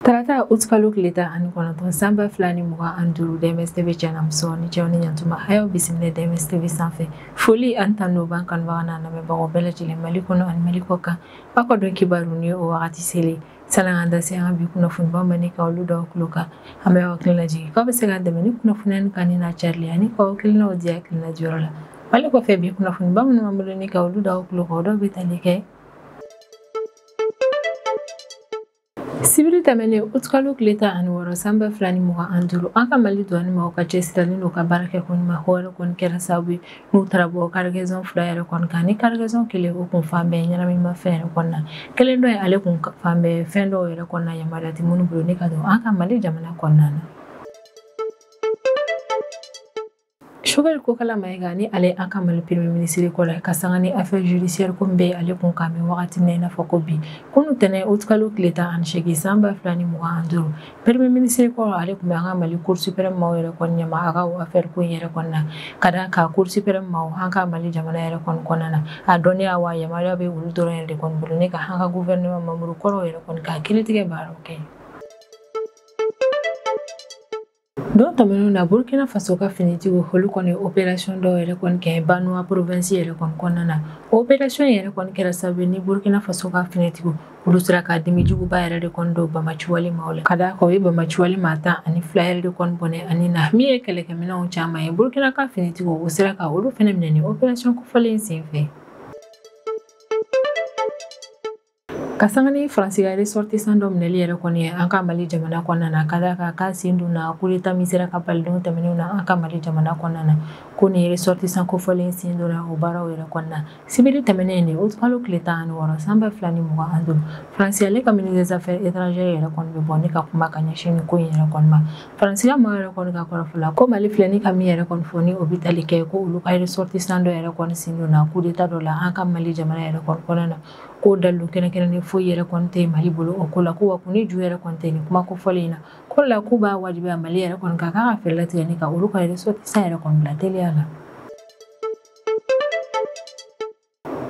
Tarata utkalo kilita ani konaton samba flani muga anduru DMS-TV channel msoni choni nyantuma ayo bisimile DMS-TV sanfɛ foli anta no ban kan bana na me bago bele jile malikono an malikoka bako don kibaru ni o wakati sele salanga se an bi kuna fun ba mani ka olu do kluka ame wakilina jigi ka be se ga demeni kuna funan kanina Charlie ani ka wakilina odia kilina jorola wale ko fe bi kuna fun ba mun mamulo ni ka olu do kluka do bitalike Sibiri tamene utkalo kilita ani waro samba flani muga anduru aka mali duani ma oka chesitali nuka barake kuni ma hore kuni kera sabi nutrabo kargezon flyer kon kani kargezon kile ukun fambe nyana mi ma fere konna kele ndo ale kun fambe fendo yere konna yamara ti munu bulu ni kado aka mali jamana konna na Sugar ko kala mai gani ale aka mal premier ministre ko la kasangani affaire judiciaire ko be ale kun kame wakati nena fokobi kunu tene utkalo kilita an shegi samba flani mu anduru premier ministre ko ale kun anga mal cour suprême ma were kon nyama aga affaire ko yere konna kada ka cour suprême ma hanga mali jamana yere kon konana adoni awa yamara be ulu doro yere kon bulune ka hanga gouvernement mamuru ko yere kon ka kilitige baro okay Don tameno na Burkina Faso ka finitigo holu kone operation do yere kon ke Banua province yere kon konana operation yere kon kera sabe ni Burkina Faso ka finitigo ulusra ka dimi jugu ba yere kon do ba machuali maule kada ko ba machuali mata ani flyer de kon bone ani na mi kele ke mina on chama e Burkina ka finitigo usra ka ulu fenemne ni operation ko falen sinfe Kasangani Fransiga ressortissant dom neli yere koni anka mali jamana konana kada ka sindu na kulita misera ka paldo tamenu na anka mali jamana konana koni ressortissant ko folen sindu na obara yere konna sibiri tamene utkalo kleta an wara samba flani muga andu Fransia le ministre des affaires étrangères yere kon be boni ka kuma kanya shini ko yere konma Fransia ma yere kon ka korafula ko mali flani kam yere kon foni obitali ke ko ulu ka ressortissant do yere kon sindu na kulita do la anka mali jamana yere kon konana ko dalu kene ni fo yere konte mali bolo okola ko wakuni ju yere konte ni kuma ko folina kola ko ba wajibi mali yere kon ka felati ni ka uluka yere so tisa yere kon blateli ala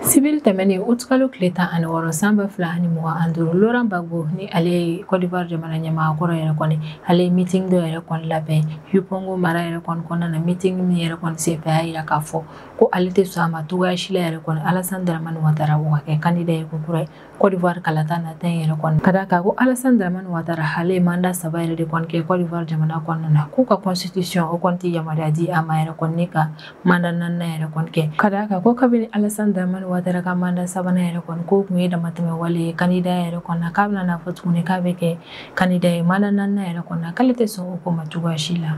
Sibyl tamani utkalo kleta an waro samba flani muga anduru Laurent Gbagbo ni ale Côte d'Ivoire jamana nyama akoro yere kon ale meeting do yere kon labe yupongo mara yere kon na meeting ni yere kon sefa ira kafo ko alite sama tuga shila yere kon Alassane Dramane Ouattara wa ke candidat ko kure Côte d'Ivoire kalata na tan yere kon kada ka ko Alassane Dramane Ouattara hale manda saba yere kon ke Côte d'Ivoire jamana kon na ko ka constitution o kon ti yamada di ama yere kon ni ka manda nan na yere kon ke kada ka ko kabini Alassane Dramane Ouattara ka manda sabana yere kon ko kuma da matame wale candidat yere kon na kabla na fatu ne ka be ke candidat manda nan na yere kon na kalite so ko matuga shila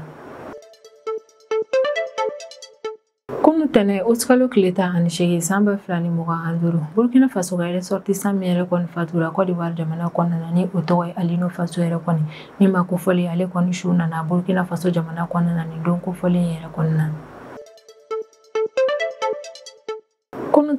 Tene utkalo kilita ani shegi samba flani muga anduru Burkina Faso ga ressortissant mere kon fatura Côte d'Ivoire jamana kon ni otoy alino Faso yere kon ni mako foli ale kon shuna na Burkina Faso jamana kon ni don ko foli yere kon na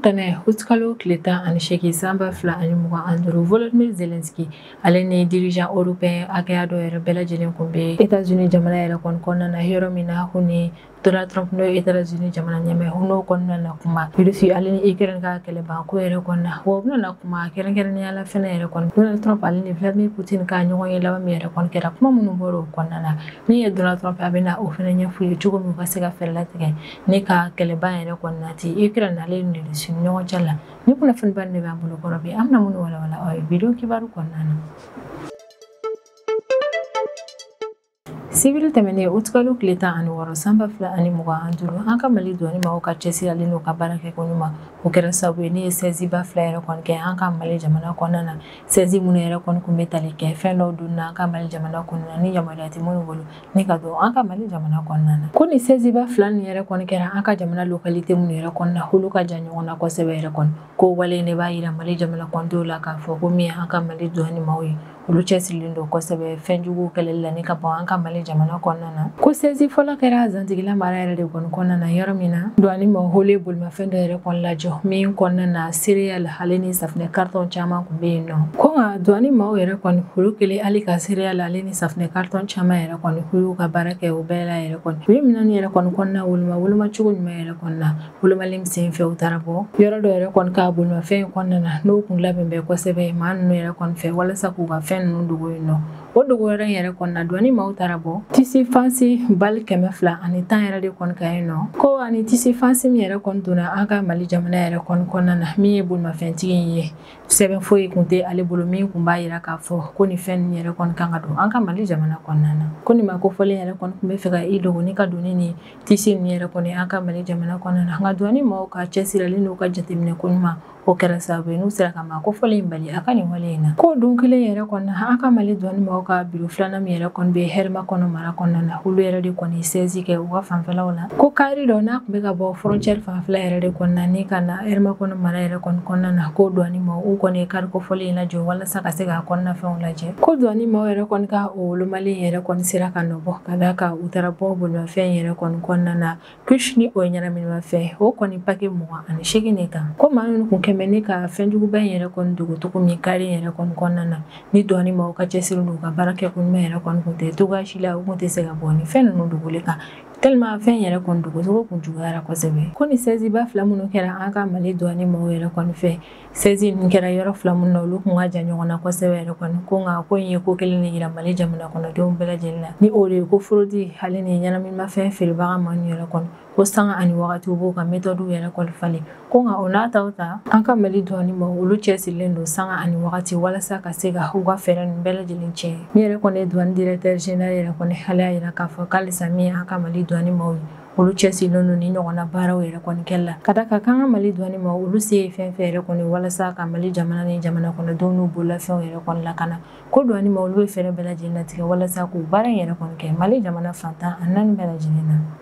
Tene utkalo kilita ani shegi samba flani muga anduru Volodymyr Zelensky ale ne dirigeant européen agado yere bela jenen kumbe États-Unis jamana yere kon na hero mina huni Donald Trump no États-Unis jamana nyame huno konna na kuma Russi alini Ukraine ka kele ba ko yere konna wobna na kuma keren ni ala fena yere kon Donald Trump alini Vladimir Putin ka nyogo yela ba yere kon kera kuma munu boro konna na ni Donald Trump abena o fena nyafu chugo mu basega fella tege ni ka kele ba yere konna ti Ukraine alini ni Russi nyogo jala ni kuna fen ban ne ba munu ko robi amna munu wala ay video kibaru konna na Civil tamene utkalo kilita ani waro samba fla ani muga anduru anka mali do ani ma o ka chesi ali no ka barake ko nyuma o kera sabu ni sezi ba fla yere kon ke anka mali jamana konana sezi munu yere kon ku metali ke fendo dunna anka mali jamana konana ni jamana ti munu bolu ni ka do anka mali jamana konana kuni sezi ba fla ni yere kon kera anka jamana localité munu yere kon na hulu ka janyo na ko sebe yere kon ko wale ne ba ira mali jamana kon do la ka fo ko mi anka mali do ani mawi ulu chesi lindo ko sebe fenjugu kelella ni ka bo anka mali jamana konana ko sezi fola kera zantigila mara yere de kon konana yormina do ani mo hole bul ma fendo yere kon la jo mi konana cereal haleni safne carton chama ko be no ko do ani mo yere kon hulu kele ali ka cereal haleni safne carton chama yere kon hulu ka barake o bela yere kon mina ni yere kon konna wulma chugun ma yere konna wulma lim sen fe utarabo yoro do yere kon ka bulma fe konana no kun labe be ko sebe man no yere kon fe wala saku ga fen no dugo no o dogo wɛrɛ yɛrɛ kɔnɔna douane maaw taara bɔ tisi fansi bali 200 ani 10 yɛrɛ de kɔni ka yen nɔ ko ani tisi fansi min yɛrɛ kɔni donna an ka Mali jamana yɛrɛ kɔni kɔnɔna na min ye bolimafɛntigi in ye sɛbɛn foyi kun tɛ ale bolo min kun b'a yira k'a fɔ ko ni fɛn yɛrɛ kɔni kan ka don an ka Mali jamana kɔnɔna na ko ni ma ko fɔlen yɛrɛ kɔni kun bɛ fɛ ka i dogo ni ka donni ni tisi ni yɛrɛ kɔni an ka Mali jamana kɔnɔna na nka douane maaw ka cɛsiralen n'u ka jateminɛ ko ɲuman o kɛra sababu ye n'u sera ka ma ko fɔlen bali a ka nin wale in na ko don kelen yɛrɛ kɔnɔna an ka Mali douane maaw ka biro filanan min yɛrɛ kɔni bɛ Hɛrɛma kɔnɔ mara kɔnɔna na olu yɛrɛ de kɔni saisie kɛ u ka fanfɛlaw la ko kaari dɔ n'a kun bɛ ka bɔ frontière fanfɛla yɛrɛ de kɔnɔna ni ka na Hɛrɛma kɔnɔ mara yɛrɛ kɔni kɔnɔna na ko douane maaw u kɔni ye kaari kofɔlen in lajɔ walasa ka se ka kɔnɔna fɛnw lajɛ ko douane maaw yɛrɛ kɔni ka o wolomali yɛrɛ kɔni sera ka nɔbɔ ka d'a kan u taara bɔ bolimafɛn yɛrɛ kɔni kɔnɔna na kush ni o ye ɲɛnaminimafɛn o kɔni paquet 28 de kan ko maa ninnu kun kɛmɛ ni ka fɛnjuguba in yɛrɛ kɔni dogo cogo min kaari yɛrɛ kɔni kɔnɔna na ni douane maaw ka cɛsiri n'u ka baara kɛ ko ɲuman yɛrɛ kɔni kun tɛ cogoya si la u kun tɛ se ka bɔ ni fɛn ninnu dogoli kan tellement fɛn yɛrɛ kɔni dogocogo kun juguyara kosɛbɛ ko ni saisie ba 2 minnu kɛra an ka Mali douane maaw yɛrɛ kɔni fɛ saisie ninnu kɛra yɔrɔ 2 minnu na olu kun ka jan ɲɔgɔn na kosɛbɛ yɛrɛ kɔni ko nka ko in ye ko kelen de yira Mali jamana kɔnɔdenw bɛɛ lajɛlen na ni o de ye ko fraude hali ni ɲɛnaminimafɛn feerebaga ma yɛrɛ kɔni ko sanga ani wagatiw b'u ka méthode yɛrɛ kɔni falen ko nka o n'a taw ta an ka Mali douane maaw olu cɛsirilen don sanga ani wagati walasa ka se ka u ka fɛɛrɛ ninnu bɛɛ lajɛlen tiɲɛ min yɛrɛ kɔni ye douane directeur général yɛrɛ kɔni hali y'a yira k'a fɔ k'alisa min ye an ka Mali douane maaw ye olu cɛsirilen don ni ɲɔgɔnna baaraw yɛrɛ kɔni kɛli la ka da kan k'an ka Mali douane maaw olu se ye fɛn fɛn yɛrɛ kɔni walasa ka Mali jamana ni jamana kɔnɔdenw n'u bololafɛnw yɛrɛ kɔni lakana ko douane maaw olu bɛ fɛɛrɛ bɛɛ lajɛlen latigɛ walasa k'u baara in yɛrɛ kɔni kɛ Mali jamana fantan a 4 bɛɛ lajɛlen na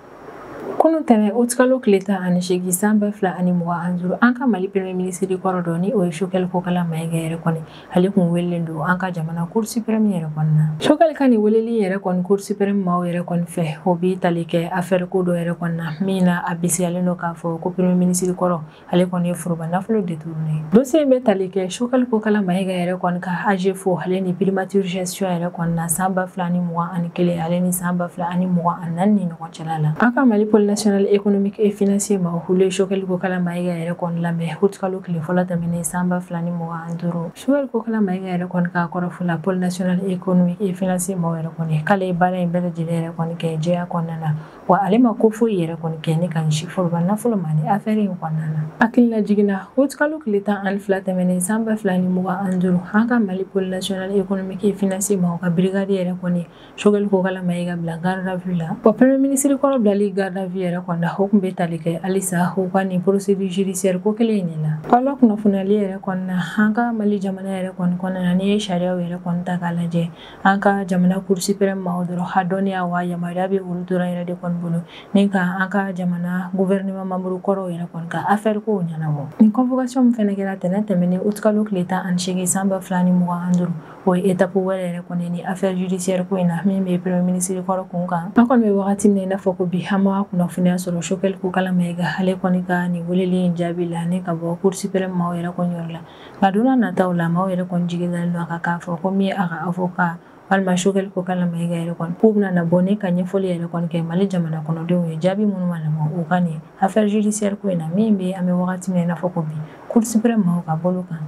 kunun tɛmɛ o kalo tile 18 san 2025 an ka Mali premier ministre kɔrɔ dɔ ni o ye Choguel Kokala Mayiga yɛrɛ kɔni ale kun welelen don an ka jamana cour suprême yɛrɛ kɔni na Choguel ka nin weleli yɛrɛ kɔni cour suprême maaw yɛrɛ kɔni fɛ o bi tali kɛ affaire ko dɔ yɛrɛ kɔni na min na a bisigalen don k'a fɔ ko premier ministre kɔrɔ ale kɔni ye foroba nafolo détourné dossier bɛ tali kɛ Choguel Kokala Mayiga yɛrɛ kɔni ka AG fo ale ni primature gestion yɛrɛ kɔni na san 2021 ale ni san 2024 ni ɲɔgɔn cɛla la an ka Mali national économique et financier ma hule Choguel Kokala Mayiga yɛrɛ kɔni lamɛn kalo tile fɔlɔ tɛmɛnen san 2025 Choguel Kokala Mayiga yɛrɛ kɔni ka kɔrɔfɔla pôle national économique et financier ma yɛrɛ kɔni k'ale ye baara in bɛɛ lajɛlen yɛrɛ kɔni kɛ jɛya kɔnɔna na wa ale ma ko foyi yɛrɛ kɔni kɛ ne ka ɲɛsin foroba nafolo ma ni affaire in kɔnɔna na hakilila jiginna kalo tile 12 tɛmɛnen san 2025 an ka Mali pôle national économique et financier ma ka brigade yɛrɛ kɔni Choguel Kokala Mayiga bila garde à vue la wa premier ministre kɔrɔ bilali garde à vue yɛrɛ kɔni na o kun bɛ tali kɛ halisa o ka nin procédure judiciaire ko kelen in de la ala kunnafoniyali yɛrɛ kɔni na an ka Mali jamana yɛrɛ kɔni kɔnɔna na ni ye sariyaw yɛrɛ kɔni ta k'a lajɛ an ka jamana cour suprême maaw dɔrɔn hadɔniya wa yamaruya bɛ olu dɔrɔn yɛrɛ de kɔni bolo ni ka an ka jamana gouvernement membre kɔrɔw yɛrɛ kɔni ka affaire kow ɲɛnabɔ nin convocation min fɛnɛ kɛra tɛnɛn tɛmɛnen kalo tile 18 san 2025 o ye étape wɛrɛ yɛrɛ kɔni ni affaire judiciaire ko in na min bɛ premier ministre kɔrɔ kun kan an kɔni bɛ wagati min na i n'a fɔ ko bi an ma kunnafoniya sɔrɔ Choguel Kokala Mayiga ale kɔni ka nin weleli in jaabi la ne ka bɔ cour suprême maaw yɛrɛ kɔni yɔrɔ la nka donna nataw la maaw yɛrɛ kɔni jigi dalen don a kan k'a fɔ ko min ye a ka avocat walima Choguel Kokala Mayiga yɛrɛ kɔni k'u bɛna bɔ ne ka ɲɛfɔli yɛrɛ kɔni kɛ Mali jamana kɔnɔdenw ye jaabi minnu ma lamɔ u ka nin affaire judiciaire ko in na min bɛ an bɛ wagati min na i n'a fɔ ko bi cour suprême maaw ka bolo kan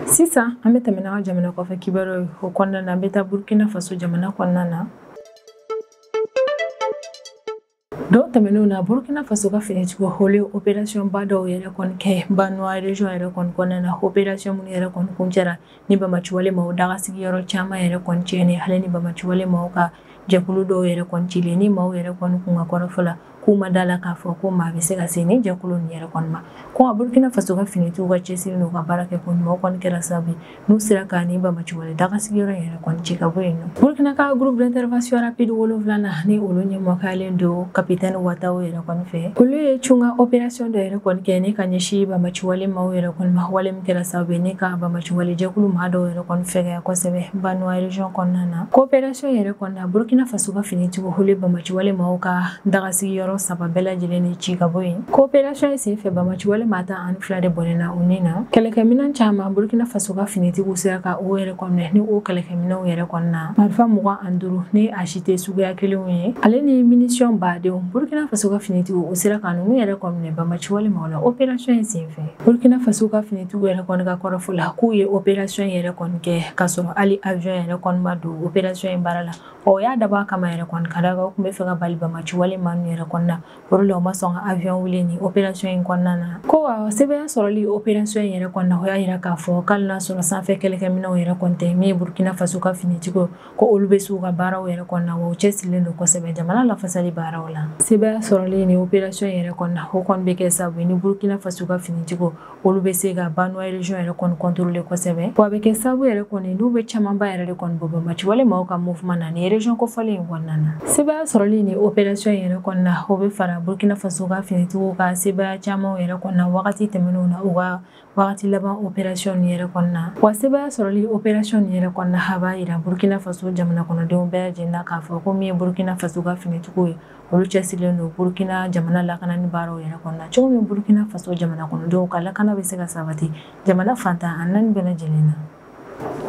sisan an bɛ tɛmɛ n'an ka jamana kɔfɛ kibaruyaw ye o kɔnɔna na an bɛ taa Burkina Faso jamana kɔnɔna na dɔw tɛmɛnenw na Burkina Faso ka finitigiw hole opération ba dɔw yɛrɛ kɔni kɛ Banua région yɛrɛ kɔni kɔnɔna na opération minnu yɛrɛ kɔni kuncɛra ni Bamaciwale maaw daga sigiyɔrɔ caman yɛrɛ kɔni tiɲɛni hali ni Bamaciwale maaw ka jɛkulu dɔw yɛrɛ kɔni cilen ni maaw yɛrɛ kɔni kun ka kɔrɔfɔ la k'u ma da la k'a fɔ ko maa bɛ se ka se ni jɛkulu nin yɛrɛ kɔni ma ko nka Burkina Faso ka finitigiw ka cɛsiri n'u ka baara kɛ ko ɲuman kɔni kɛra sababu ye n'u sera ka ni Bamaciwale daga sigiyɔrɔ yɛrɛ kɔni ci ka bɔ yen nɔ Burkina ka groupe d'intervention rapide 7 ni olu ɲɛmɔgɔyalen don capitaine Wataw yɛrɛ kɔni fɛ olu ye cunga opération dɔ yɛrɛ kɔni kɛ ne ka ɲɛsin Bamaciwale maaw yɛrɛ kɔni ma wale min kɛra sababu ye ne ka Bamaciwale jɛkulu maa dɔw yɛrɛ kɔni fɛgɛya kosɛbɛ Banua région kɔnɔna na ko opération yɛrɛ kɔni na Burkina Faso ka finitigiw hole Bamaciwale maaw ka daga sigiyɔrɔ yɔrɔ saba bɛɛ lajɛlen ni ci ka bɔ yen. Coopération in senfɛ Bamaciwale maa tan ani fila de bɔnɛna u ni na. Kɛlɛkɛminɛn caman Burkina Faso ka finitigiw sera ka o yɛrɛ kɔnɔ ni o kɛlɛkɛminɛnw yɛrɛ kɔnɔna. Marifa 25 ni a si tɛ suguya kelenw ye. Ale ni munition badenw Burkina Faso ka finitigiw o sera ka ninnu yɛrɛ kɔnɔ Bamaciwale maaw la opération in senfɛ. Burkina Faso ka finitigiw yɛrɛ kɔnɔ ka kɔrɔfɔ la k'u ye opération yɛrɛ kɔnɔ kɛ ka sɔrɔ hali avion yɛrɛ kɔnɔ ma don opération in baara la. O y'a dabɔ kama yɛrɛ kɔnɔ ka da kan u tun bɛ fɛ ka bali Bamaciwale maa ninnu yɛrɛ kɔnɔna. O de la u ma sɔn ka avion wuli ni opération in kɔnɔna na. Ko sɛbɛn sɔrɔli opération in yɛrɛ kɔnɔna o y'a yira k'a fɔ k'ale n'a sɔrɔ sanfɛ kɛlɛkɛminɛnw yɛrɛ kɔnɔ tɛ min ye Burkina Faso ka finitigiw ko olu bɛ s'u ka baaraw yɛrɛ kɔnɔna wa u cɛsirilen don kosɛbɛ jamana lafasali baaraw la. Sɛbɛn sɔrɔli ni opération in yɛrɛ kɔnɔna o kɔni bɛ kɛ sababu ye ni Burkina Faso ka finitigiw olu bɛ se ka Banua région yɛrɛ kɔnɔ contrôler kosɛbɛ. Wa a bɛ kɛ sababu yɛrɛ kɔni n'u bɛ camanba yɛrɛ de kɔni bɔ Bamaciwale maaw ka mouvement na ni région kofɔlen in kɔnɔna na. Sɛbɛn sɔrɔli ni opération in yɛrɛ kɔnɔna o bɛ fara Burkina Faso ka finitigiw ka sɛbɛn caman yɛrɛ kɔnɔna wagati tɛmɛnenw na u ka wagati laban opération ni yɛrɛ kɔnɔna. Wa sɛbɛn sɔrɔli opération ni yɛrɛ kɔnɔna a b'a yira Burkina Faso jamana kɔnɔdenw bɛɛ lajɛlen na k'a fɔ ko min ye Burkina Faso ka finitigiw ye olu cɛsirilen don Burkina jamana lakanani baaraw yɛrɛ kɔnɔna cogo min Burkina Faso jamana kɔnɔdenw ka lakana bɛ se ka sabati jamana fantan a naani bɛɛ lajɛlen na.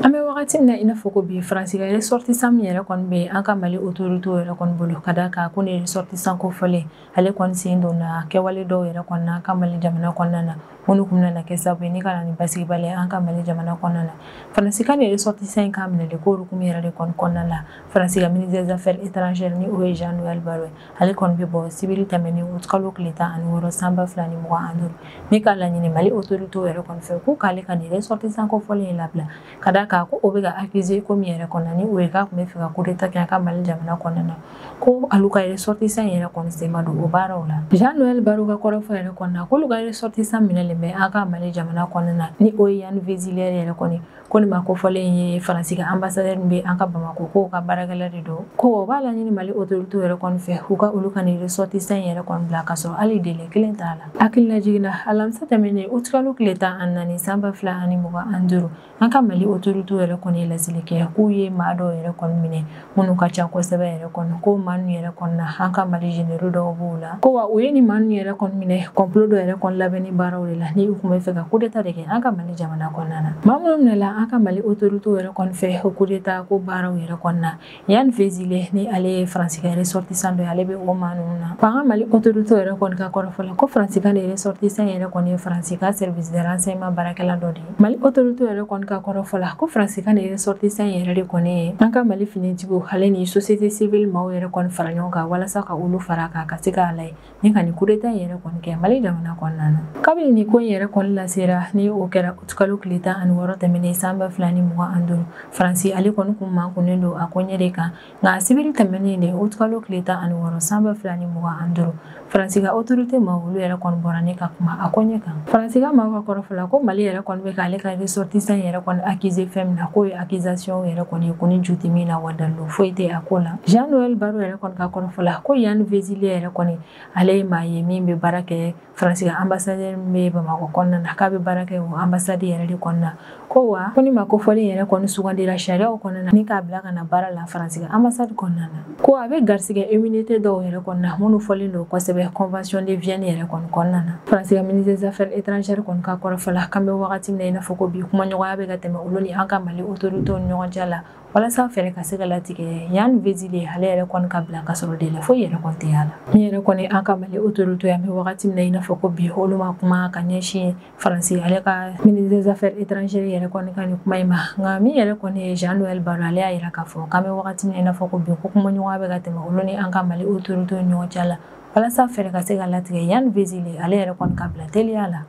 An bɛ wagati min na i n'a fɔ ko bi Faransi ka ressortissant min yɛrɛ kɔni bɛ an ka Mali autorité yɛrɛ kɔni bolo ka da kan ko ni ressortissant kofɔlen ale kɔni sen donna kɛwale dɔw yɛrɛ kɔnɔna an ka Mali jamana kɔnɔna na minnu kun bɛna kɛ sababu ye ni ka na ni basigibali an ka Mali jamana kɔnɔna na. Faransi ka ni ressortissant in k'a minɛ de ko hukumu yɛrɛ de kɔni kɔnɔna la Faransi ka ministre des affaires étrangères ni o ye Jean-Noël Barrot ale kɔni bɛ bɔ sibiri tɛmɛnen kalo tile 16 san 2025 ni k'a laɲini Mali autorité yɛrɛ kɔni fɛ k'u k'ale ka ni ressortissant kofɔlen in labila ka da kan ko o bɛ ka accuser ko min yɛrɛ kɔnɔna ni o ye k'a tun bɛ fɛ ka coup d'état kɛ an ka Mali jamana kɔnɔna na ko alu ka ressortissant yɛrɛ kɔni sen ma don o baaraw la. Jean-Noël Barrot ka kɔrɔfɔ yɛrɛ kɔnɔna k'olu ka ressortissant minɛlen bɛ an ka Mali jamana kɔnɔna na ni o ye Yann Vézilère yɛrɛ kɔni ko nin ma kofɔlen ye Faransi ka ambassadeur min bɛ an ka Bamako k'o ka baarakɛla de don ko o b'a laɲini Mali autorité yɛrɛ kɔni fɛ u ka olu ka ni ressortissant yɛrɛ kɔni bila ka sɔrɔ hali délai kelen t'a la. Hakilina jiginna alamisa tɛmɛnen août kalo tile 14 san 2025 an ka Mali autorité yɛrɛ kɔni ye laseli kɛ k'u ye maa dɔw yɛrɛ kɔni minɛ minnu ka ca kosɛbɛ yɛrɛ kɔni ko maa ninnu yɛrɛ kɔni na an ka Mali généraux dɔw b'u la ko wa u ye nin maa ninnu yɛrɛ kɔni minɛ complot dɔ yɛrɛ kɔni labɛnni baaraw de la ni u tun bɛ fɛ ka coup d'état de kɛ an ka Mali jamana kɔnɔna na. Maa minnu minɛla an ka Mali autorité yɛrɛ kɔni fɛ o coup d'état ko baaraw yɛrɛ kɔni na Yann Vézilère ni ale ye Faransi ka ressortissant dɔ ye ale bɛ o maa ninnu na. Wa an ka Mali autorité yɛrɛ kɔni ka kɔrɔfɔ la ko Faransi ka ni ressortissant yɛrɛ kɔni ye Faransi ka service de renseignement baarakɛla dɔ de ye. Mali autorité yɛrɛ kɔni ka kɔrɔfɔ la ko Faransi ka ni ressortissant yɛrɛ de kɔni ye an ka Mali finitigiw ale ni société civile maaw yɛrɛ kɔni fara ɲɔgɔn kan walasa ka olu fara kan ka se k'a lajɛ ni ka ni coup d'état yɛrɛ kɔni kɛ Mali jamana kɔnɔna na. Kabini ni ko in yɛrɛ kɔni lasera ni o kɛra kalo tile 16 tɛmɛnen san 2025 Faransi ale kɔni kun mankunnen don a ko ɲɛ de kan nka sibiri tɛmɛnen de août kalo tile 16 san 2025 Faransi ka autorité maaw olu yɛrɛ kɔni bɔra ne ka kuma a ko ɲɛ kan. Faransi ka maaw ka kɔrɔfɔ la ko Mali yɛrɛ kɔni bɛ k'ale ka ressortissant yɛrɛ kɔni accuser fɛn min na k'o ye accusation yɛrɛ kɔni ye ko ni ju tɛ min na wa dalilu foyi tɛ a ko la. Jean-Noël Barrot yɛrɛ kɔni ka kɔrɔfɔ la ko Yann Vézilère yɛrɛ kɔni ale ye maa ye min bɛ baara kɛ Faransi ka ambassadeur min bɛ Bamako kɔnɔna na k'a bɛ baara kɛ o ambassade yɛrɛ de kɔnɔna ko wa ko ni ma kofɔlen yɛrɛ kɔni sugandira sariyaw kɔnɔna na ni k'a bila ka na baara la Faransi ka ambassade kɔnɔna na ko a bɛ garisigɛ immunité dɔw yɛrɛ kɔnɔna minnu fɔlen don kosɛbɛ convention de Vienne yɛrɛ kɔni kɔnɔna na. Faransi ka ministre des affaires étrangères kɔni ka kɔrɔfɔ la k'an bɛ wagati min na i n'a fɔ ko bi kumaɲɔgɔnya bɛ ka tɛmɛ olu ni an ka Mali autorité ni ɲɔgɔn cɛ la walasa fɛɛrɛ ka se ka latigɛ Yann Vézilère ale yɛrɛ kɔni ka bila ka sɔrɔ délai foyi yɛrɛ kɔni tɛ y'a la. Min yɛrɛ kɔni an ka Mali autorité an bɛ wagati min na i n'a fɔ ko bi olu ma kuma ka ɲɛsin Faransi ale ka ministre des affaires étrangères yɛrɛ kɔni ka nin kuma in ma nka min yɛrɛ kɔni ye Jean-Noël Barrot ale y'a yira k'a fɔ k'an bɛ wagati min na i n'a fɔ ko bi ko kumaɲɔgɔnya bɛ ka tɛmɛ olu ni an ka Mali autorité ni ɲɔgɔn cɛ la walasa fɛɛrɛ ka se ka latigɛ Yann Vézilère ale yɛrɛ kɔni ka bila teliya la.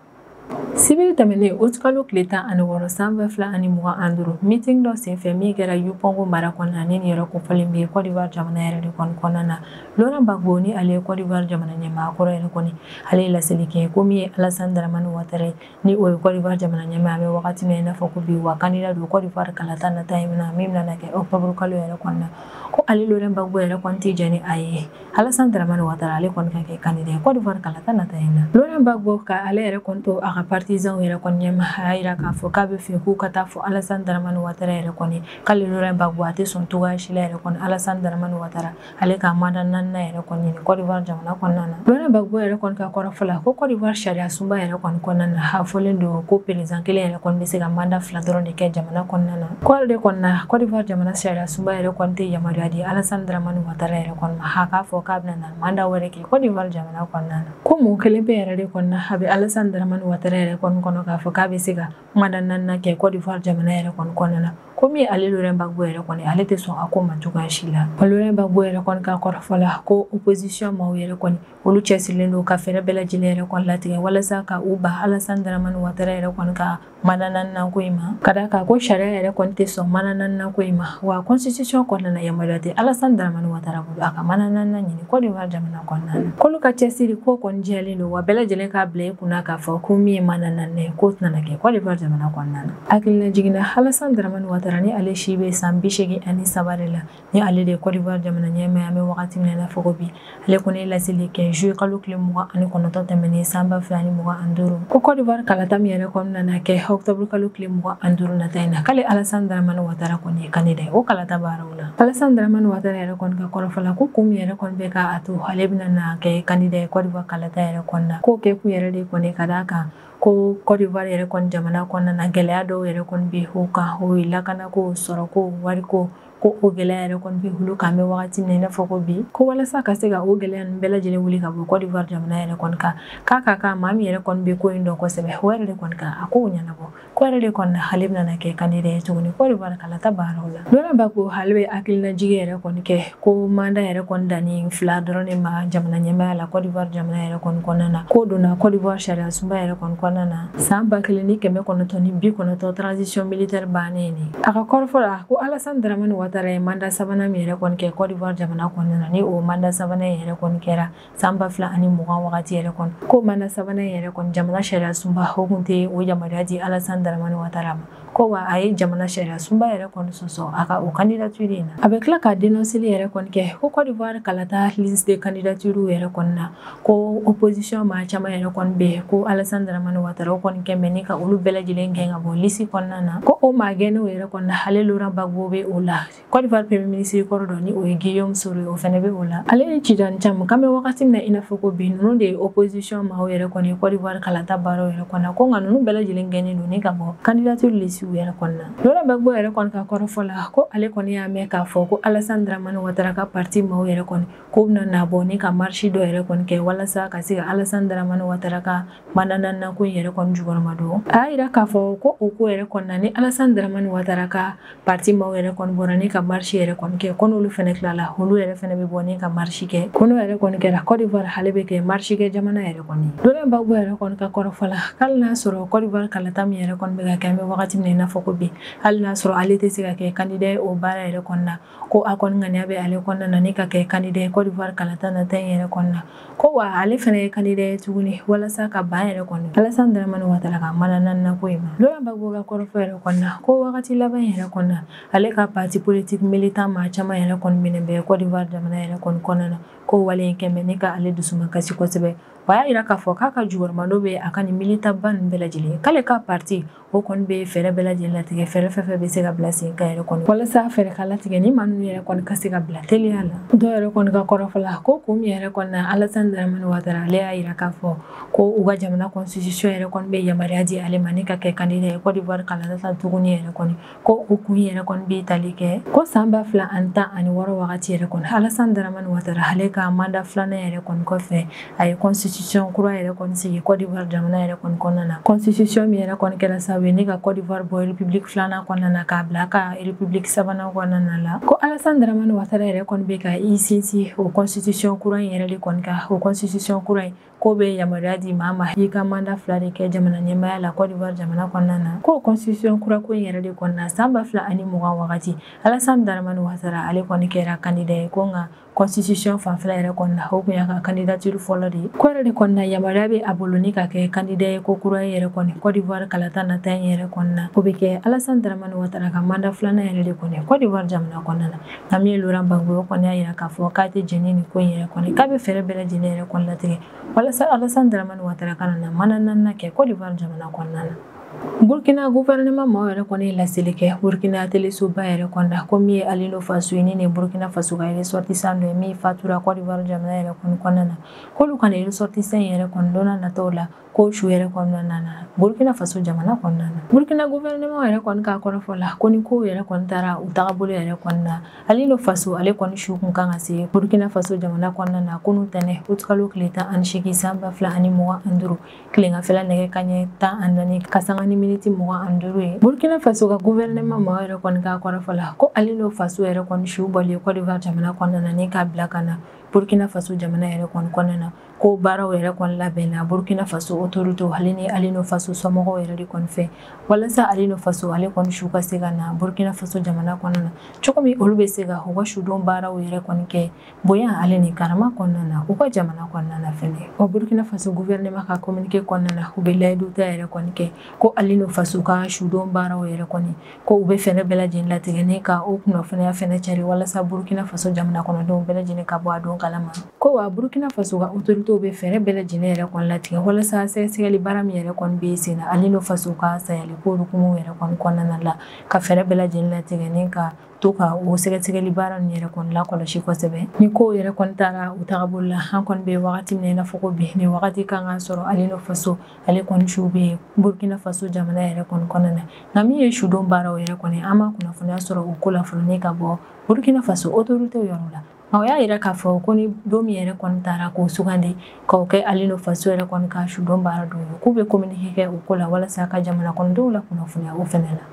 Sibiri tɛmɛnen août kalo tile 16 san 2025 meeting dɔ senfɛ min kɛra Yupongo mara kɔnɔna ni yɛrɛ kofɔlen bɛ Côte d'Ivoire jamana yɛrɛ de kɔni kɔnɔna na. Laurent Gbagbo ni ale ye Côte d'Ivoire jamana ɲɛmaakɔrɔ yɛrɛ kɔni ale ye laseli kɛ ko min ye Alassane Dramane Ouattara ni o ye Côte d'Ivoire jamana ɲɛmaa an bɛ wagati min na i n'a fɔ ko bi wa candidat don Côte d'Ivoire kalata nata ye min bɛna kɛ octobre kalo yɛrɛ kɔnɔna ko ale Laurent Gbagbo yɛrɛ kɔni tɛ jɛn ni a ye Alassane Dramane Ouattara ale kɔni ka kɛ candidat ye Côte d'Ivoire kalata nata ye na. Laurent Gbagbo ka ale yɛrɛ kɔni to a ka partisan yɛrɛ kɔni ɲɛma a y'a yira k'a fɔ k'a bɛ fɛ k'u ka taa fɔ Alassane Dramane Ouattara yɛrɛ kɔni k'ale Laurent Gbagbo a tɛ sɔn cogoya si la yɛrɛ kɔni Alassane Dramane Ouattara ale ka mandat 4nan yɛrɛ kɔni ɲini Côte d'Ivoire jamana kɔnɔna na. Laurent Gbagbo yɛrɛ kɔni ka kɔrɔfɔ la ko Côte d'Ivoire sariya sunba yɛrɛ kɔni kɔnɔna na a fɔlen don ko président kelen yɛrɛ kɔni bɛ se ka mandat 2 dɔrɔn de kɛ jamana kɔnɔna na. Ko ale de kɔni na Côte d'Ivoire jamana sariya sunba yɛrɛ kɔni tɛ yamaruya di Alassane Dramane Ouattara yɛrɛ kɔni ma a k'a fɔ k'a bɛna na mandat wɛrɛ kɛ Côte d'Ivoire jamana kɔnɔna na. Ko mun kelen bɛ yɛrɛ de kɔni na a bɛ Alassane Dramane Ouattara yɛrɛ kɔni kɔnɔ k'a fɔ k'a bɛ se ka mandat 4nan kɛ Côte d'Ivoire jamana yɛrɛ kɔni kɔnɔna na. Komi ale Laurent Gbagbo yɛrɛ kɔni ale tɛ sɔn a ko ma cogoya si la. Laurent Gbagbo yɛrɛ kɔni ka kɔrɔfɔ la ko opposition maaw yɛrɛ kɔni olu cɛsirilen don ka fɛɛrɛ bɛɛ lajɛlen yɛrɛ kɔni latigɛ walasa ka u ba Alassane Dramane Ouattara yɛrɛ kɔni ka mandat 4nan ko in ma. Ka d'a kan ko sariya yɛrɛ kɔni tɛ sɔn mandat 4nan ko in ma wa constitution kɔnɔna na yamaruya tɛ Alassane Dramane Ouattara bolo a ka mandat 4nan ɲini Côte d'Ivoire jamana kɔnɔna na. K'olu ka cɛsiri ko kɔni jɛlen don wa bɛɛ lajɛlen k'a bila i kunna k'a fɔ ko min ye mandat 4nan ye k'o tɛna kɛ Côte d'Ivoire jamana kɔnɔna na. Hakilina jiginna Alassane Dramane Ouattara ni ale si bɛ san 83 de la ni ale de ye Côte d'Ivoire jamana ɲɛmaa an bɛ wagati min na i n'a fɔ ko bi ale kɔni ye laseli kɛ juillet kalo tile 29 tɛmɛnen san 2025 ko Côte d'Ivoire kalata min yɛrɛ kɔni nana kɛ octobre kalo tile 25 nata in na k'ale Alassane Dramane Ouattara kɔni ye candidat ye o kalata baaraw la. Alassane Dramane Ouattara yɛrɛ kɔni ka kɔrɔfɔ la ko kun min yɛrɛ kɔni bɛ k'a to ale bɛna na kɛ candidat ye Côte d'Ivoire kalata yɛrɛ kɔni na k'o kɛ kun yɛrɛ de kɔni ka d'a kan ko Côte d'Ivoire yɛrɛ kɔni jamana kɔnɔna na gɛlɛya dɔw yɛrɛ kɔni bɛ u kan o ye lakanako sɔrɔko wariko ko o gɛlɛya yɛrɛ kɔni bɛ olu kan an bɛ wagati min na i n'a fɔ ko bi ko walasa ka se ka o gɛlɛya ninnu bɛɛ lajɛlen wuli ka bɔ Côte d'Ivoire jamana yɛrɛ kɔni kan k'a ka kan maa min yɛrɛ kɔni bɛ ko in dɔn kosɛbɛ o yɛrɛ de kɔni kan a k'o ɲɛnabɔ ko yɛrɛ de kɔni na ale bɛna kɛ candidat ye tuguni Côte d'Ivoire kalata baaraw la. Laurent Gbagbo ale bɛ hakilinajigi yɛrɛ kɔni kɛ ko mandat yɛrɛ kɔni danni 2 dɔrɔn de ma jamana ɲɛmaaya la Côte d'Ivoire jamana yɛrɛ kɔni kɔnɔna na k'o donna Côte d'Ivoire sariya sunba yɛrɛ kɔni kɔnɔna na san 1990 transition militaire bannen ni a ka kɔrɔfɔ la ko Alassane Dramane Ouattara ye mandat 3nan min yɛrɛ kɔni kɛ Côte d'Ivoire jamana kɔnɔna na ni o mandat 3nan yɛrɛ kɔni kɛra san 2020 wagati yɛrɛ kɔni ko mandat 3nan yɛrɛ kɔni jamana sariya sunba o kun tɛ o yamaruya di Alassane Dramane Ouattara ma ko wa a ye jamana sariya sunba yɛrɛ kɔni sɔsɔ a ka o candidature in na a bɛ tila ka dénonceli yɛrɛ kɔni kɛ ko Côte d'Ivoire kalata liste de candidature yɛrɛ kɔni na ko opposition maa caman yɛrɛ kɔni bɛ ko Alassane Dramane Ouattara o kɔni kɛ mɛ ni ka olu bɛɛ lajɛlen gɛn ka bɔ liste kɔnɔna na ko o maa gɛnnenw yɛrɛ kɔni na ale Laurent Gbagbo bɛ o la Côte d'Ivoire premier ministre kɔrɔ dɔ ni o ye Guillaume Soro o fɛnɛ bɛ o la ale ni Tidjane Thiam k'an bɛ wagati min na i n'a fɔ ko bi ninnu de ye opposition maaw yɛrɛ kɔni ye Côte d'Ivoire kalata baaraw yɛrɛ kɔnɔ ko nka ninnu bɛɛ lajɛlen gɛnnen don ni ka bɔ candidature liste yɛrɛ kɔnɔna Laurent Gbagbo yɛrɛ kɔni ka kɔrɔfɔ la ko ale kɔni y'a mɛn k'a fɔ ko Alassane Dramane Ouattara ka parti maaw yɛrɛ kɔni ko bɛna na bɔ ni ka marche dɔ yɛrɛ kɔni kɛ walasa ka se ka Alassane Dramane Ouattara ka mandat 4nan ko in yɛrɛ kɔni jukɔrɔma don a y'a yira k'a fɔ ko o ko yɛrɛ kɔni na ni Alassane Dramane Ouattara ka parti maaw yɛrɛ kɔni bɔra ni ka marche yɛrɛ kɔni kɛ ko n'olu fɛnɛ tilala olu yɛrɛ fɛnɛ bɛ bɔ ni ka marche kɛ ko n'o yɛrɛ kɔni kɛra Côte d'Ivoire ale bɛ kɛ marche kɛ jamana yɛrɛ kɔni Laurent Gbagbo yɛrɛ kɔni ka kɔrɔfɔ la hali n'a sɔrɔ Côte d'Ivoire kalata min yɛrɛ kɔni bɛ ka kɛ an bɛ wagati min na i n'a fɔ ko bi hali n'a sɔrɔ ale tɛ se ka kɛ candidat ye o baara yɛrɛ kɔni na ko a kɔni ŋaniya bɛ ale kɔnɔna na ni ka kɛ candidat ye Côte d'Ivoire kalata nata in yɛrɛ kɔni na ko wa ale fɛnɛ ye candidat ye tuguni walasa ka ban yɛrɛ kɔni Alassane Dramane Ouattara ka mandat 4nan ko in ma Laurent Gbagbo ka kɔrɔfɔ yɛrɛ kɔni na ko wagati laban yɛrɛ kɔni na ale ka parti politique militant maa caman yɛrɛ kɔni minɛ bɛ Côte d'Ivoire jamana yɛrɛ kɔni kɔnɔna na ko wale in kɛmɛ ni ka ale dusuma kasi kosɛbɛ o y'a yira k'a fɔ k'a ka jukɔrɔmadon bɛ a ka nin militant ba ninnu bɛɛ lajɛlen k'ale ka parti o kɔni bɛ fɛɛrɛ bɛɛ lajɛlen latigɛ fɛɛrɛ fɛn fɛn bɛ se ka bila sen kan yɛrɛ kɔni walasa fɛɛrɛ ka latigɛ ni maa ninnu yɛrɛ kɔni ka se ka bila teliya la dɔw yɛrɛ kɔni ka kɔrɔfɔ la ko kun min yɛrɛ kɔni na Alassane Dramane Ouattara ale y'a yira k'a fɔ ko u ka jamana constitution yɛrɛ kɔni bɛ yamaruya di ale ma ni ka kɛ candidat ye Côte d'Ivoire kalata tuguni yɛrɛ kɔni ko o kun yɛrɛ kɔni bɛ tali kɛ ko san 2016 wagati yɛrɛ kɔni Alassane Dramane Ouattara ale ka mandat 2nan yɛrɛ kɔni kɔfɛ a ye constitution kura yɛrɛ kɔni sigi Côte d'Ivoire jamana yɛrɛ kɔni kɔnɔna na constitution min yɛrɛ kɔni kɛra sababu ye ni ka Côte d'Ivoire bɔ république 2nan kɔnɔna na k'a bila ka république 3nan kɔnɔna la ko Alassane Dramane Ouattara yɛrɛ kɔni bɛ ka i sinsin o constitution kura in yɛrɛ de kɔni kan o constitution kura in ko bɛ yamaruya di maa ma i ka mandat 2 de kɛ jamana ɲɛmaaya la Côte d'Ivoire jamana kɔnɔna na ko constitution kura ko in yɛrɛ de kɔni na san 2020 wagati Alassane Dramane Ouattara ale kɔni kɛra candidat ye ko nka constitution fanfɛla yɛrɛ kɔni na o kun y'a ka candidature fɔlɔ de ye ko yɛrɛ de kɔni na yamaruya bɛ a bolo ni ka kɛ candidat ye ko kura yɛrɛ kɔni Côte d'Ivoire kalata nata in yɛrɛ kɔni na o bɛ kɛ Alassane Dramane Ouattara ka mandat 2nan yɛrɛ de kɔni Côte d'Ivoire jamana kɔnɔna na nka min ye Laurent Gbagbo kɔni y'a yira k'a fɔ k'a tɛ jɛn ni nin ko in yɛrɛ kɔni k'a bɛ fɛɛrɛ bɛɛ lajɛlen yɛrɛ kɔni latigɛ walasa walasa Alassane Dramane Ouattara kana na manana ke Côte d'Ivoire jamana kɔnɔna na. Burkina gouvernement ma yɛrɛ kɔni laseli kɛ Burkina telesoba yɛrɛ kɔnɔna ko min ye Alino Faso ni Burkina Faso ka ressortissant dɔ ye min fatura Côte d'Ivoire jamana yɛrɛ kɔnɔna na k'olu kana ressortissant yɛrɛ kɔni donna nataw la ko su yɛrɛ kɔnɔna na Burkina Faso jamana kɔnɔna na. Burkina gouvernement yɛrɛ kɔni ka kɔrɔfɔ la ko ni ko yɛrɛ kɔni taara u tagabolo yɛrɛ kɔni na Alino Faso ale kɔni su kun kan ka se Burkina Faso jamana kɔnɔna na kunu tɛnɛ o kalo tile 18 san 2025 tilengafɛla nɛgɛ kanɲɛ 14 ka sanga ni miniti 25 ye. Burkina Faso ka gouvernement ma yɛrɛ kɔni ka kɔrɔfɔ la ko Alino Faso yɛrɛ kɔni su bɔli Côte d'Ivoire jamana kɔnɔna na ni ka bila kana Burkina Faso jamana yɛrɛ kɔni kɔnɔna na ko baaraw yɛrɛ kɔni labɛnna Burkina Faso autorité hali ni Alino Faso somɔgɔw yɛrɛ de kɔni fɛ walasa Alino Faso ale kɔni su ka se ka na Burkina Faso jamana kɔnɔna na cogo min olu bɛ se ka u ka sudon baaraw yɛrɛ kɔni kɛ bonya ale ni karama kɔnɔna na u ka jamana kɔnɔna na fɛnɛ. O Burkina Faso gouvernement ka communiqué kɔnɔna na u bɛ layidu ta yɛrɛ kɔni kɛ ko Alino Faso ka sudon baaraw yɛrɛ kɔni ko u bɛ fɛnɛ bɛɛ lajɛlen latigɛ ni ka o kunnafoniya fɛnɛ cari walasa Burkina Faso jamana kɔnɔdenw bɛɛ lajɛlen ka bɔ a don kalama. Ko wa Burkina Faso ka autorité bɛ fɛɛrɛ bɛɛ lajɛlen yɛrɛ kɔni latigɛ walasa sɛgɛsɛgɛli baara min yɛrɛ kɔni bɛ sen na Alino Faso ka sayali ko hukumu yɛrɛ kɔni kɔnɔna la ka fɛɛrɛ bɛɛ lajɛlen latigɛ ni ka to ka o sɛgɛsɛgɛli baara ninnu yɛrɛ kɔni lakɔlɔsi kosɛbɛ ni ko yɛrɛ kɔni taara u tagabolo la an kɔni bɛ wagati min na i n'a fɔ ko bi ni wagati kan ka sɔrɔ Alino Faso ale kɔni su bɛ Burkina Faso jamana yɛrɛ kɔni kɔnɔna na nka min ye sudon baaraw yɛrɛ kɔni an ma kunnafoniya sɔrɔ o ko la fɔlɔ ni ka bɔ Burkina Faso autorité yɔrɔ la. O y'a yira k'a fɔ ko ni don min yɛrɛ kɔni taara k'o sugandi k'o kɛ Alino Faso yɛrɛ kɔni ka sudon baara dɔ ye k'u bɛ communiqué kɛ o ko la walasa ka jamana kɔnɔdenw la kunnafoniya o fɛnɛ la.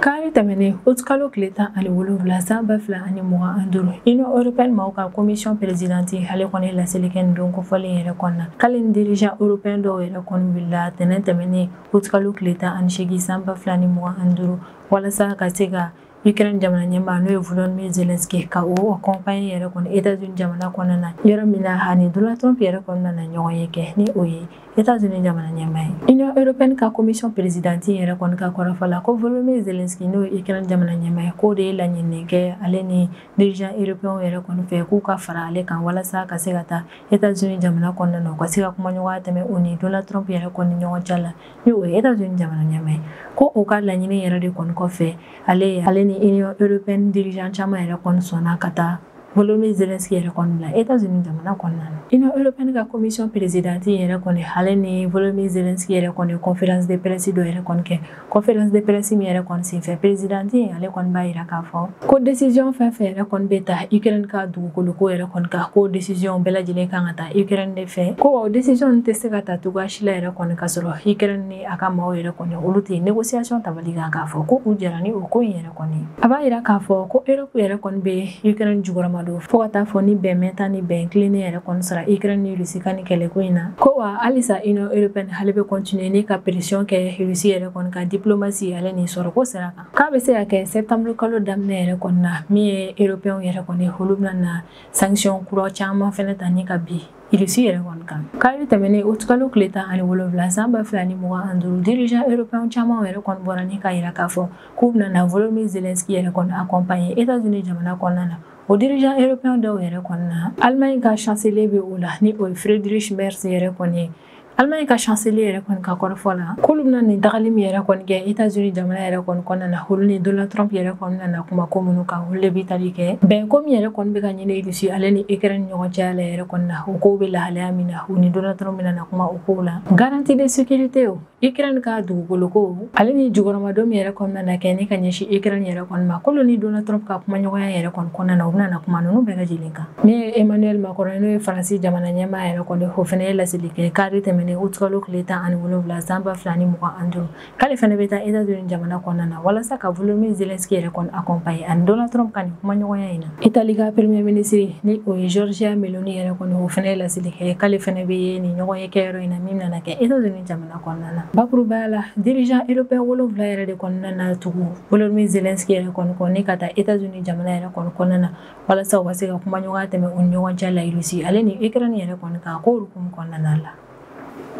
Kari tɛmɛnen kalo tile 17 san 2025 Union européenne maaw ka commission présidente ale kɔni laseli kɛ nin don kofɔlen yɛrɛ kɔnɔna k'ale ni dirigeant européen dɔw yɛrɛ kɔni wulila tɛnɛn tɛmɛnen kalo tile 18 san 2025 walasa ka se ka Ukraine jamana ɲɛmaa n'o ye Volodymyr Zelensky ka o accompagner yɛrɛ kɔni États-Unis jamana kɔnɔna na yɔrɔ min na ani Donald Trump yɛrɛ kɔni nana ɲɔgɔn ye kɛ ni o ye États-Unis jamana ɲɛmaa ye. Union européenne ka commission présidente yɛrɛ kɔni ka kɔrɔfɔ la ko Volodymyr Zelensky n'o ye Ukraine jamana ɲɛmaa ye k'o de ye laɲini kɛ ale ni dirigeant européen yɛrɛ kɔni fɛ k'u ka fara ale kan walasa ka se ka taa États-Unis jamana kɔnɔna na u ka se ka kumaɲɔgɔnya tɛmɛ o ni Donald Trump yɛrɛ kɔni ɲɔgɔn cɛ la ni o ye États-Unis jamana ɲɛmaa ye ko o ka laɲini yɛrɛ de kɔni kɔfɛ ale ni Union européenne dirigeant caman yɛrɛ kɔni sɔnna ka taa Volodymyr Zelensky yɛrɛ kɔni la États-Unis jamana kɔnɔna na. Union européenne ka commission présidente yɛrɛ kɔni ale ni Volodymyr Zelensky yɛrɛ kɔni conférence de presse dɔ yɛrɛ kɔni kɛ conférence de presse min yɛrɛ kɔni senfɛ présidente ale kɔni b'a yira k'a fɔ ko décision fɛn fɛn yɛrɛ kɔni bɛ ta Ukraine ka dugukolo ko yɛrɛ kɔni kan ko décision bɛɛ lajɛlen kan ka taa Ukraine de fɛ ko o décision tɛ se ka ta cogoya si la yɛrɛ kɔni ka sɔrɔ Ukraine ni a ka maaw yɛrɛ kɔni olu tɛ négociation tabali kan k'a fɔ ko u jɛra ni o ko in yɛrɛ kɔni a b'a yira k'a fɔ ko Europe yɛrɛ kɔni bɛ Ukraine jugɔrɔma don fo ka taa fɔ ni bɛnbɛn ta ni bɛn tilennen yɛrɛ kɔni sara Ukraine ni Russie ka ni kɛlɛko in na ko wa halisa Union européenne ale bɛ continuer ni ka pression kɛ Russie yɛrɛ kɔni ka diplomatie ale ni sɔrɔ ko sira kan k'a bɛ se ka kɛ septembre kalo daminɛ yɛrɛ kɔni na min ye européen yɛrɛ kɔni olu bɛna na sanction kura caman fɛnɛ ta ni ka bi Russie yɛrɛ kɔni kan k'ale tɛmɛnen o kalo tile 17 san 2025 dirigeant européen caman yɛrɛ kɔni bɔra ni ka yira k'a fɔ k'u bɛna na Volodymyr Zelensky yɛrɛ kɔni accompagner États-Unis jamana kɔnɔna na o dirigeant européen dɔw yɛrɛ kɔni na Allemagne ka chancelier bɛ o la ni o ye Friedrich Merz yɛrɛ kɔni ye Allemagne ka chancelier yɛrɛ kɔni ka kɔrɔfɔ la k'olu bɛna nin tagali min yɛrɛ kɔni kɛ États-Unis jamana yɛrɛ kɔni kɔnɔna na olu ni Donald Trump yɛrɛ kɔni nana kuma ko minnu kan olu de bɛ tali kɛ bɛnko min yɛrɛ kɔni bɛ ka ɲini Russie ale ni Ukraine ɲɔgɔn cɛ la yɛrɛ kɔni na o kow bɛ lahalaya min na u ni Donald Trump bɛna kuma o kow la garantie de sécurité o Ukraine ka dugukolo ko ale ni jugɔrɔmadon min yɛrɛ kɔni nana kɛ ni ka ɲɛsin Ukraine yɛrɛ kɔni ma k'olu ni Donald Trump ka kumaɲɔgɔnya yɛrɛ kɔni kɔnɔna na u bɛna kuma ninnu bɛɛ lajɛlen kan min ye Emmanuel Macron n'o ye Faransi jamana ɲɛmaa yɛrɛ kɔni o fɛnɛ ye laseli kɛ k'ale tɛmɛnen o kalo tile 17 san 2025 k'ale fɛnɛ bɛ taa États-Unis jamana kɔnɔna na walasa ka Volodymyr Zelensky yɛrɛ kɔni accompagner ani Donald Trump ka nin kumaɲɔgɔnya in na Italie ka premier ministre ni o ye Giorgia Meloni yɛrɛ kɔni o fɛnɛ ye laseli kɛ k'ale fɛnɛ bɛ nin ɲɔgɔn ye kɛyɔrɔ in na min nana kɛ États-Unis jamana kɔnɔna na bakurubaya la dirigeant européen 7 yɛrɛ de kɔnɔna na tugu Volodymyr Zelensky yɛrɛ kɔni ka taa États-Unis jamana yɛrɛ kɔni kɔnɔna na walasa u ka se ka kumaɲɔgɔnya tɛmɛ u ni ɲɔgɔn cɛ la Russie ale ni Ukraine yɛrɛ kɔni kan ko hukumu kɔnɔna la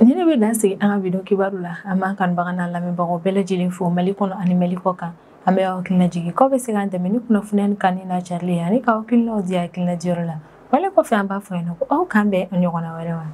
ni ne bɛ dan sigi an ka video kibaru la an b'an kanubaga n'an lamɛnbagaw bɛɛ lajɛlen fo Mali kɔnɔ ani Mali kɔ kan an bɛ aw hakilina jigin k'aw bɛ se k'an dɛmɛ ni kunnafoniya ni kanni n'a carili ye ani k'aw hakilinaw di hakilina diyɔrɔ la wale kɔfɛ an b'a fɔ yen nɔ ko aw k'an bɛn a ɲɔgɔnna wɛrɛ ma